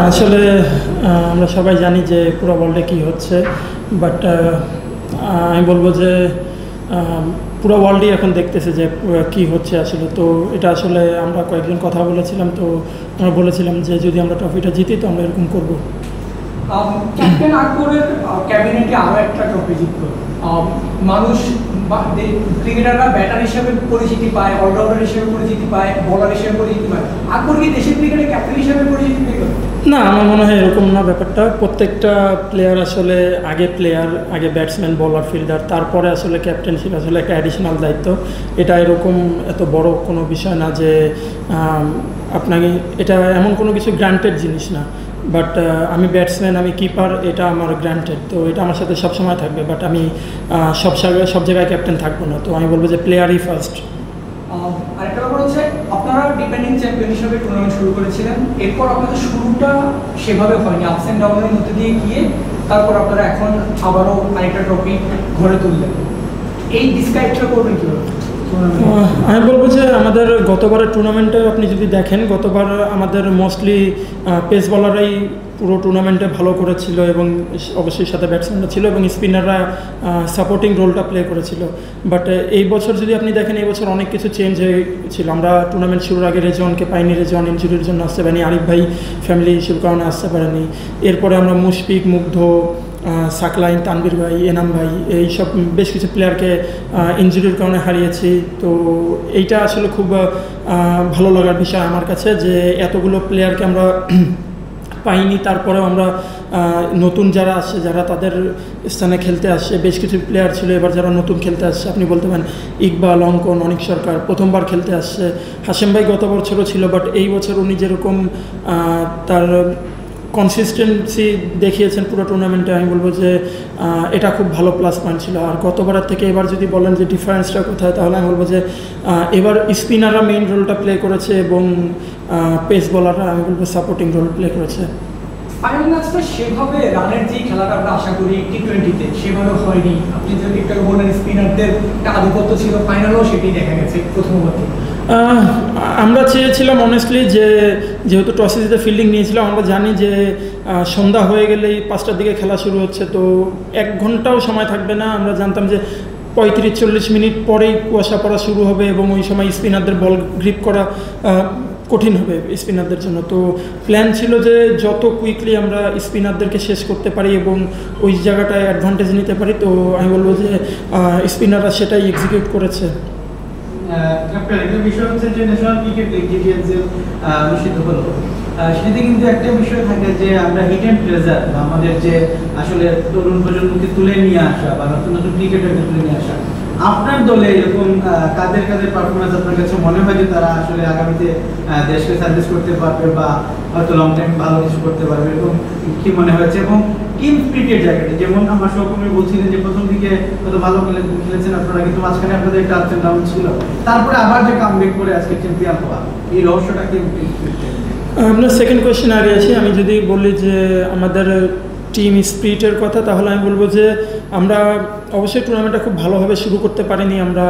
আসলে আমরা সবাই জানি যে পুরো ওয়ার্ল্ডে কী হচ্ছে, বাট আমি বলবো যে পুরো ওয়ার্ল্ডই এখন দেখতেছে যে কী হচ্ছে আসলে। তো এটা আসলে আমরা কয়েকজন কথা বলেছিলাম, তো আমরা বলেছিলাম যে যদি আমরা ট্রফিটা জিতি তো আমরা এরকম করবো। ক্যাপ্টেন আকবরের ক্যাবিনেটে আরও একটা ট্রফি জিতল। মানুষ ক্রিকেটাররা ব্যাটার হিসেবে পরিচিতি পায়, অলরাউন্ডার হিসেবে পরিচিতি পায়, বোলার হিসেবে পরিচিতি পায়। আকবর কি দেশের ক্রিকেটে ক্যাপ্টেন হিসেবে পরিচিতি পেল? না, আমার মনে হয় এরকম না ব্যাপারটা। প্রত্যেকটা প্লেয়ার আসলে আগে ব্যাটসম্যান, বোলার, ফিল্ডার, তারপরে আসলে ক্যাপ্টেনশিপ আসলে একটা অ্যাডিশনাল দায়িত্ব। এটা এরকম এত বড় কোনো বিষয় না যে আপনাকে এটা এমন কোনো কিছু গ্রান্টেড জিনিস না। বাট আমি ব্যাটসম্যান, আমি কিপার, এটা আমার গ্রান্টেড, তো এটা আমার সাথে সবসময় থাকবে। বাট আমি সব জায়গায় ক্যাপ্টেন থাকবো না। তো আমি বলবো যে প্লেয়ারই ফার্স্ট। আরেকটা ব্যাপার হচ্ছে, আপনারা ডিপেন্ডিং চ্যাম্পিয়ন হিসেবে টুর্নামেন্ট শুরু করেছিলেন, এরপর আপনাদের শুরুটা সেভাবে হয়নি, আপস অ্যান্ড ডাউনের মধ্যে দিয়ে গিয়ে তারপর আপনারা এখন আবারও আরেকটা ট্রফি ঘরে তুললেন। এই ডিসক্রাইবটা করবেন কীভাবে? আমি বলবো যে আমাদের গতবারের টুর্নামেন্টে আপনি যদি দেখেন, গতবার আমাদের মোস্টলি পেস বলাররাই পুরো টুর্নামেন্টে ভালো করেছিল এবং অবশ্যই সাথে ব্যাটসম্যানরা ছিল এবং স্পিনাররা সাপোর্টিং রোলটা প্লে করেছিল। বাট এই বছর যদি আপনি দেখেন, এই বছর অনেক কিছু চেঞ্জ হয়েছিল। আমরা টুর্নামেন্ট শুরুর আগে রেজওয়ানকে পাইনি, রেজওয়ান ইনজুরির জন্য আসতে পারেনি, আরিফ ভাই ফ্যামিলি ইস্যুর কারণে আসতে পারেনি। এরপরে আমরা মুশফিক, মুগ্ধ, সাকলাইন, তানভীর ভাই, এনাম ভাই, এইসব বেশ কিছু প্লেয়ারকে ইনজুরির কারণে হারিয়েছি। তো এইটা আসলে খুব ভালো লাগার বিষয় আমার কাছে যে এতগুলো প্লেয়ারকে আমরা পাইনি, তারপরেও আমরা নতুন যারা আসছে, যারা তাদের স্থানে খেলতে আসছে, বেশ কিছু প্লেয়ার ছিল এবার যারা নতুন খেলতে আসছে। আপনি বলতে পারেন ইকবাল, অঙ্কন, অনিক সরকার প্রথমবার খেলতে আসছে। হাশেম ভাই গত বছরও ছিল, বাট এই বছর উনি যেরকম তার কনসিস্টেন্সি দেখিয়েছেন পুরো টুর্নামেন্টে, আমি বলবো যে এটা খুব ভালো প্লাস পয়েন্ট ছিল। আর গতবারের থেকে এবার যদি বলেন যে ডিফারেন্সটা কোথায়, তাহলে আমি বলবো যে এবার স্পিনাররা মেইন রোলটা প্লে করেছে এবং পেস বলাররা আমি বলবো সাপোর্টিং রোল প্লে করেছে। ফাইনাল ম্যাচটা সেভাবে রানের যে খেলাটা আমরা আশা করি টি-20-তে সেভাবে হয়নি। আপনি যদি একটু বলেন, স্পিনারদের একটা আধিপত্য ছিল, ফাইনালও সেটাই দেখা গেছে প্রথম ওভার। আমরা চেয়েছিলাম অনেস্টলি যেহেতু টসে জিতে ফিল্ডিং নিয়েছিলাম, আমরা জানি যে সন্ধ্যা হয়ে গেলেই 5টার দিকে খেলা শুরু হচ্ছে, তো 1 ঘন্টাও সময় থাকবে না। আমরা জানতাম যে 35-40 মিনিট পরেই কুয়াশা পড়া শুরু হবে এবং ওই সময় স্পিনারদের বল গ্রিপ করা কঠিন হবে স্পিনারদের জন্য। তো প্ল্যান ছিল যে যত কুইকলি আমরা স্পিনারদেরকে শেষ করতে পারি এবং ওই জায়গাটায় অ্যাডভান্টেজ নিতে পারি। তো আমি বলবো যে স্পিনাররা সেটাই এক্সিকিউট করেছে। একটা বিষয় হচ্ছে যে ন্যাশনাল ক্রিকেট লিগ জিটিএনসিএল অনুষ্ঠিত হলো, সেটাতে কিন্তু একটা বিষয় থাকে যে আমরা হিট অ্যান্ড ট্রেজার, আমাদের যে আসলে তরুণ প্রজন্মকে তুলে নিয়ে আসা বা নতুন নতুন ক্রিকেটারকে তুলে নিয়ে আসা, আপনার দলে এরকম কাদের পারফরমেন্স আপনার কাছে মনে হয় যে তারা আসলে আগামীতে দেশকে সার্ভিস করতে পারবে বা হয়তো লং টাইম ভালো কিছু করতে পারবে, এরকম কি মনে হয়েছে? এবং টিম স্পিরিটের জায়গাটা, যেমন আমার সহকর্মী বলছিলেন যে প্রথম দিকে হয়তো ভালো খেলেছেন আপনারা, কিন্তু মাঝখানে আপনাদের একটা আপস এন্ড ডাউন ছিল, তারপরে আবার যে কামব্যাক করে আজকে চ্যাম্পিয়ন হওয়া, এই রহস্যটা কি? আপনার সেকেন্ড কোয়েশ্চেন আগে আছি। আমি যদি বলি যে আমাদের টিম স্পিরিটের কথা, তাহলে আমি বলবো যে আমরা অবশ্যই টুর্নামেন্টটা খুব ভালোভাবে শুরু করতে পারিনি। আমরা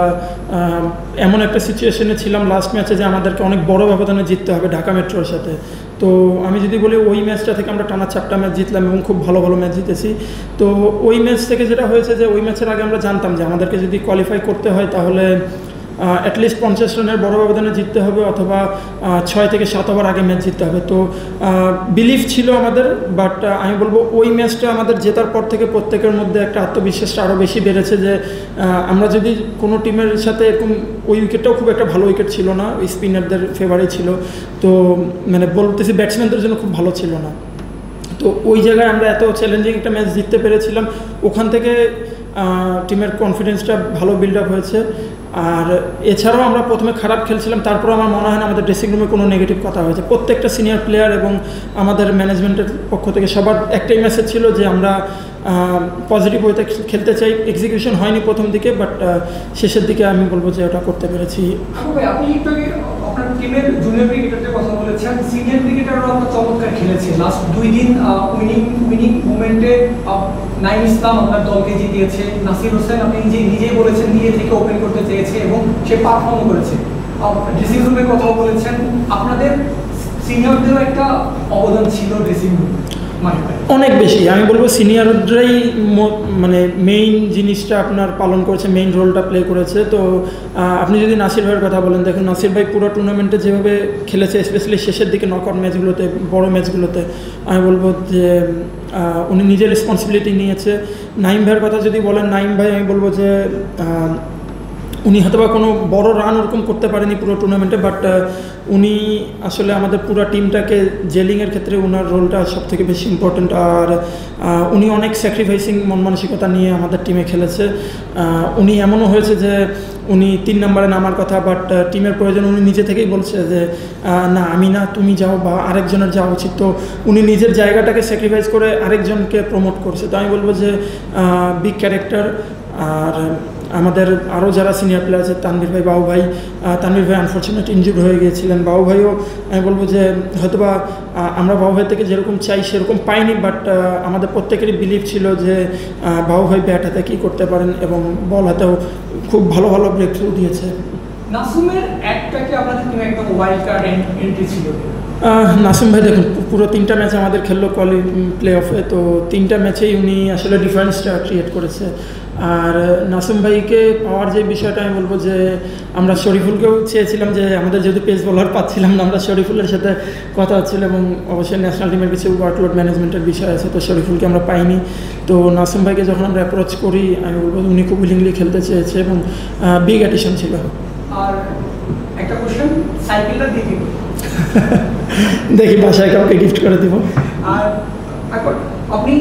এমন একটা সিচুয়েশনে ছিলাম লাস্ট ম্যাচে যে আমাদেরকে অনেক বড় ব্যবধানে জিততে হবে ঢাকা মেট্রোর সাথে। তো আমি যদি বলি ওই ম্যাচটা থেকে আমরা টানা 4টা ম্যাচ জিতলাম এবং খুব ভালো ভালো ম্যাচ জিতেছি। তো ওই ম্যাচ থেকে যেটা হয়েছে যে ওই ম্যাচের আগে আমরা জানতাম যে আমাদেরকে যদি কোয়ালিফাই করতে হয় তাহলে অ্যাটলিস্ট 50 রানের বড় ব্যবধানে জিততে হবে অথবা 6 থেকে 7 ওভার আগে ম্যাচ জিততে হবে। তো বিলিভ ছিল আমাদের, বাট আমি বলবো ওই ম্যাচটা আমাদের জেতার পর থেকে প্রত্যেকের মধ্যে একটা আত্মবিশ্বাসটা আরও বেশি বেড়েছে যে আমরা যদি কোনো টিমের সাথে এরকম, ওই উইকেটটাও খুব একটা ভালো উইকেট ছিল না, ওই স্পিনারদের ফেভারে ছিল। তো মানে বলতেছি ব্যাটসম্যানদের জন্য খুব ভালো ছিল না। তো ওই জায়গায় আমরা এত চ্যালেঞ্জিং একটা ম্যাচ জিততে পেরেছিলাম, ওখান থেকে টিমের কনফিডেন্সটা ভালো বিল্ড আপ হয়েছে। আর এছাড়াও আমরা প্রথমে খারাপ খেলছিলাম, তারপর আমার মনে হয় না আমাদের ড্রেসিং রুমে কোনো নেগেটিভ কথা হয়েছে। প্রত্যেকটা সিনিয়র প্লেয়ার এবং আমাদের ম্যানেজমেন্টের পক্ষ থেকে সবার একটাই মেসেজ ছিল যে আমরা পজিটিভ হইতে খেলতে চাই। এক্সিকিউশন হয়নি প্রথম দিকে, বাট শেষের দিকে আমি বলবো যে ওটা করতে পেরেছি। আপনি একটু আগে আপনার টিমের জুনিয়র ক্রিকেটারদের কথা বলেছেন, সিনিয়র ক্রিকেটাররাও আপনার চমৎকার খেলেছে লাস্ট 2 দিন। উইনিং মুভমেন্টে নাইম ইসলাম আপনার দলকে জিতিয়েছে, নাসির হোসেন আপনি নিজেই বলেছেন নিজে থেকে ওপেন করতে চেয়েছে এবং সে পারফর্ম করেছে। ড্রেসিং রুমের কথাও বলেছেন, আপনাদের সিনিয়রদেরও একটা অবদান ছিল ড্রেসিং রুমে মাঠে। অনেক বেশি, আমি বলবো সিনিয়ররাই মানে মেইন জিনিসটা আপনার পালন করেছে, মেইন রোলটা প্লে করেছে। তো আপনি যদি নাসির ভাইয়ের কথা বলেন, দেখুন নাসির ভাই পুরো টুর্নামেন্টে যেভাবে খেলেছে, স্পেশালি শেষের দিকে নকআউট ম্যাচগুলোতে, বড় ম্যাচগুলোতে, আমি বলবো যে উনি নিজের রেসপন্সিবিলিটি নিয়েছে। নাইম ভাইয়ের কথা যদি বলেন, নাইম ভাই আমি বলবো যে উনি হয়তো বা কোনো বড় রান ওরকম করতে পারেনি পুরো টুর্নামেন্টে, বাট উনি আসলে আমাদের পুরো টিমটাকে জেলিংয়ের ক্ষেত্রে ওনার রোলটা সবথেকে বেশি ইম্পর্ট্যান্ট। আর উনি অনেক স্যাক্রিফাইসিং মন মানসিকতা নিয়ে আমাদের টিমে খেলেছে। উনি এমনও হয়েছে যে উনি 3 নম্বরে নামার কথা, বাট টিমের প্রয়োজন উনি নিজে থেকেই বলছে যে না আমি না, তুমি যাও বা আরেকজনের যাওয়া উচিত। তো উনি নিজের জায়গাটাকে স্যাক্রিফাইস করে আরেকজনকে প্রমোট করছে। তো আমি বলবো যে বিগ ক্যারেক্টার। আর আমাদের আরও যারা সিনিয়র প্লেয়ার আছে, তানভীর ভাই, বাবু ভাই, তানভীর ভাই আনফর্চুনেট ইনজুর্ড হয়ে গিয়েছিলেন। বাবু ভাইও আমি বলবো যে হয়তোবা আমরা বাবু ভাই থেকে যেরকম চাই সেরকম পাইনি, বাট আমাদের প্রত্যেকেরই বিলিভ ছিল যে বাবু ভাই ব্যাট হাতে কী করতে পারেন, এবং বল হাতেও খুব ভালো ভালো ব্রেক থ্রু দিয়েছে। নাসুমের একটাকে আপনাদের টিমে একটা মোবাইল কার্ড এন্ট্রি ছিল। নাসিম ভাই দেখুন পুরো 3টা ম্যাচ আমাদের খেললো প্লে অফে। তো 3টা ম্যাচেই উনি আসলে ডিফারেন্সটা ক্রিয়েট করেছে। আর নাসিম ভাইকে পাওয়ার যে বিষয়টা, আমি বলবো যে আমরা শরীফুলকেও চেয়েছিলাম, যে আমাদের যেহেতু পেস বোলার পাচ্ছিলাম না, আমরা শরীফুলের সাথে কথা হচ্ছিল, এবং অবশ্যই ন্যাশনাল টিমের কিছু ওয়ার্কলোড ম্যানেজমেন্টের বিষয় আছে, তো শরীফুলকে আমরা পাইনি। তো নাসিম ভাইকে যখন আমরা অ্যাপ্রোচ করি, আমি বলবো উনি খুব উইলিংলি খেলতে চেয়েছে, এবং বিগ অ্যাডিশন ছিল। আর একটা কোশ্চেন, সাইকেলটা দেখি দেখি বাসায় কাউকে গিফট করে দিব। আর এখন আপনি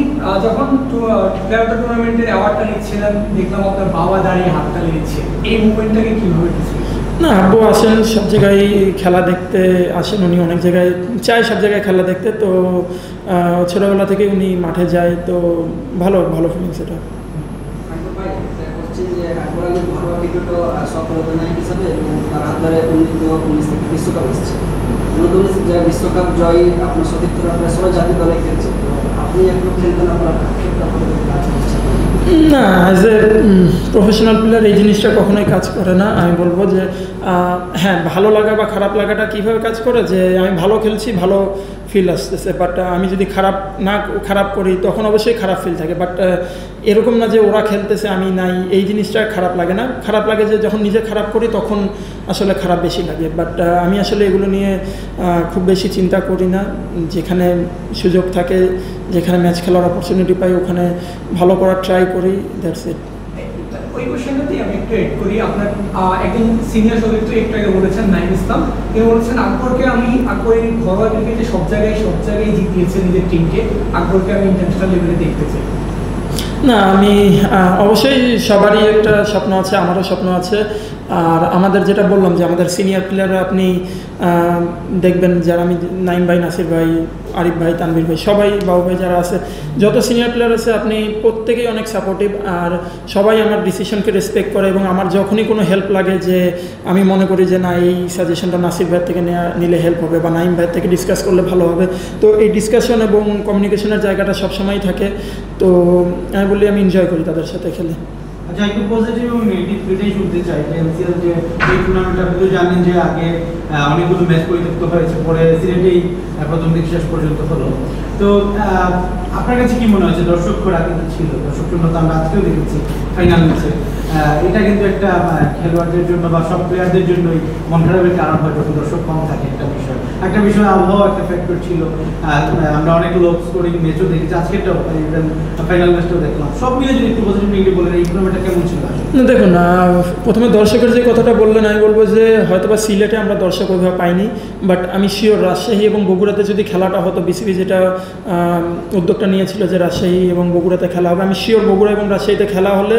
যখন প্লেয়ার অফ দ্য টুর্নামেন্টের অ্যাওয়ার্ডটা নিচ্ছিলেন, দেখলাম আপনার বাবা দাঁড়িয়ে হাতটা নিচ্ছে, এই মুভমেন্টটাকে কীভাবে দিচ্ছিলেন? না, আব্বু আসেন সব জায়গায় খেলা দেখতে আসেন, উনি অনেক জায়গায় চায় সব জায়গায় খেলা দেখতে। তো ছোটোবেলা থেকে উনি মাঠে যায়, তো ভালো ভালো ফিলিংস এটা। বিশ্বকাপ জয়ী আপনার সতীর্থরা আপনার সবাই জাতীয় দলে খেলছে, আপনি এখনো খেলতেন, আপনার না, অ্যাজ এ প্রফেশনাল প্লেয়ার এই জিনিসটা কখনোই কাজ করে না। আমি বলবো যে হ্যাঁ, ভালো লাগা বা খারাপ লাগাটা কীভাবে কাজ করে, যে আমি ভালো খেলছি, ভালো ফিল আসতেছে, বাট আমি যদি খারাপ করি তখন অবশ্যই খারাপ ফিল থাকে। বাট এরকম না যে ওরা খেলতেছে আমি নাই, এই জিনিসটা খারাপ লাগে না। খারাপ লাগে যে যখন নিজে খারাপ করি তখন আসলে খারাপ বেশি লাগে। বাট আমি আসলে এগুলো নিয়ে খুব বেশি চিন্তা করি না। যেখানে সুযোগ থাকে, যেখানে ম্যাচ খেলার অপরচুনিটি পাই, ওখানে ভালো করার ট্রাই করি, দ্যাটস ইট। ওই কোশ্চেনটাতেই আমি একটু এড করি। আপনার একজন সিনিয়র সতীর্থ একটু আগে বলেছেন, নাইম ইসলাম, তিনি বলেছেন আকবরকে আকবরের ঘরোয়া ক্রিকেটে সব জায়গায় জিতিয়েছে নিজের টিমকে, আকবরকে আমি ইন্টারন্যাশনাল লেভেলে দেখতে চাই। না, আমি অবশ্যই সবারই একটা স্বপ্ন আছে, আমারও স্বপ্ন আছে। আর আমাদের যেটা বললাম যে আমাদের সিনিয়র প্লেয়াররা আপনি দেখবেন, যারা আমি নাইম ভাই, নাসির ভাই, আরিফ ভাই, তানভীর ভাই, সবাই, বাবু ভাই যারা আছে, যত সিনিয়র প্লেয়ার আছে, আপনি প্রত্যেকেই অনেক সাপোর্টিভ। আর সবাই আমার ডিসিশনকে রেসপেক্ট করে, এবং আমার যখনই কোনো হেল্প লাগে, যে আমি মনে করি যে না এই সাজেশনটা নাসির ভাইয়ের থেকে নিলে হেল্প হবে, বা নাইম ভাইয়ের থেকে ডিসকাস করলে ভালো হবে, তো এই ডিসকাশন এবং কমিউনিকেশনের জায়গাটা সবসময় থাকে। তো আমি বলি আমি এনজয় করি তাদের সাথে খেলে। আচ্ছা, একটু পজিটিভ এবং নেগেটিভ দুইটাই শুনতে চাই। এনসিএল যে এই টুর্নামেন্ট, আপনি তো জানেন যে আগে অনেকগুলো ম্যাচ পরিত্যক্ত হয়েছে, পরে সিলেটেই প্রথম দিক শেষ পর্যন্ত হলো। তো আপনার কাছে কি মনে হয়েছে? দর্শকরা কিন্তু ছিল, দর্শক শূন্যতা আমরা আজকেও দেখেছি ফাইনাল ম্যাচে। এটা কিন্তু একটা খেলোয়াড়দের জন্য বা সব প্লেয়ারদের জন্যই মন খারাপের কারণ হয় যখন দর্শক কম থাকে। একটা বিষয় আবহাওয়া একটা ফ্যাক্টর ছিল। আমরা অনেক লো স্কোরিং ম্যাচও দেখেছি, আজকেরটাও ফাইনাল ম্যাচটাও দেখলাম। সব মিলে যদি একটু পজিটিভ নেগেটিভ বলেন, এই টুর্নামেন্টটা কেমন ছিল? না দেখুন, প্রথমে দর্শকের যে কথাটা বললেন, আমি বলবো যে হয়তো বা সিলেটে আমরা দর্শক ওইভাবে পাইনি, বাট আমি শিওর রাজশাহী এবং বগুড়াতে যদি খেলাটা হতো, বিসিবি যেটা উদ্যোগটা নিয়েছিল যে রাজশাহী এবং বগুড়াতে খেলা হবে, আমি শিওর বগুড়া এবং রাজশাহীতে খেলা হলে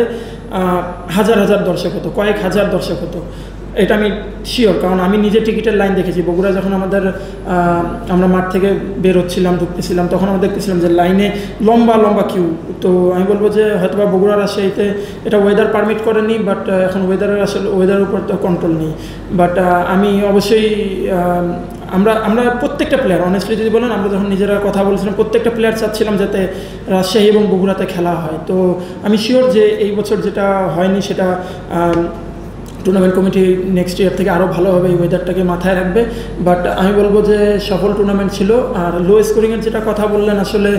হাজার হাজার দর্শক হতো, কয়েক হাজার দর্শক হতো, এটা আমি শিওর। কারণ আমি নিজে টিকিটের লাইন দেখেছি। বগুড়া যখন আমরা মাঠ থেকে বের হচ্ছিলাম, ঢুকতেছিলাম, তখন আমরা দেখতেছিলাম যে লাইনে লম্বা লম্বা কিউ। তো আমি বলবো যে হয়তো বা বগুড়া রাজশাহীতে এটা ওয়েদার পারমিট করেনি, বাট এখন ওয়েদারের উপর তো কন্ট্রোল নেই। বাট আমি অবশ্যই আমরা প্রত্যেকটা প্লেয়ার, অনেস্টলি যদি বলেন, আমরা যখন নিজেরা কথা বলছিলাম, প্রত্যেকটা প্লেয়ার চাচ্ছিলাম যাতে রাজশাহী এবং বগুড়াতে খেলা হয়। তো আমি শিওর যে এই বছর যেটা হয়নি সেটা টুর্নামেন্ট কমিটি নেক্সট ইয়ার থেকে আরও ভালোভাবে এই ওয়েদারটাকে মাথায় রাখবে। বাট আমি বলবো যে সফল টুর্নামেন্ট ছিল। আর লো স্কোরিংয়ের যেটা কথা বললেন, আসলে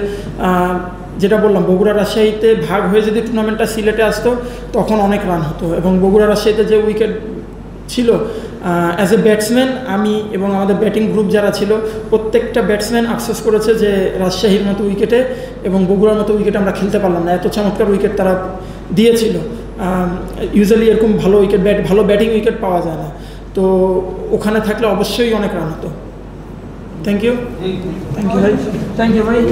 যেটা বললাম, বগুড়া রাজশাহীতে ভাগ হয়ে যদি টুর্নামেন্টটা সিলেটে আসতো তখন অনেক রান হতো। এবং বগুড়া রাজশাহীতে যে উইকেট ছিল, অ্যাজ এ ব্যাটসম্যান আমি এবং আমাদের ব্যাটিং গ্রুপ যারা ছিল প্রত্যেকটা ব্যাটসম্যান আফসোস করেছে যে রাজশাহীর মতো উইকেটে এবং বগুড়ার মতো উইকেটে আমরা খেলতে পারলাম না। এত চমৎকার উইকেট তারা দিয়েছিল। ইউজুয়ালি এরকম ভালো উইকেট ভালো ব্যাটিং উইকেট পাওয়া যায় না, তো ওখানে থাকলে অবশ্যই অনেক রান হতো। থ্যাংক ইউ ভাই।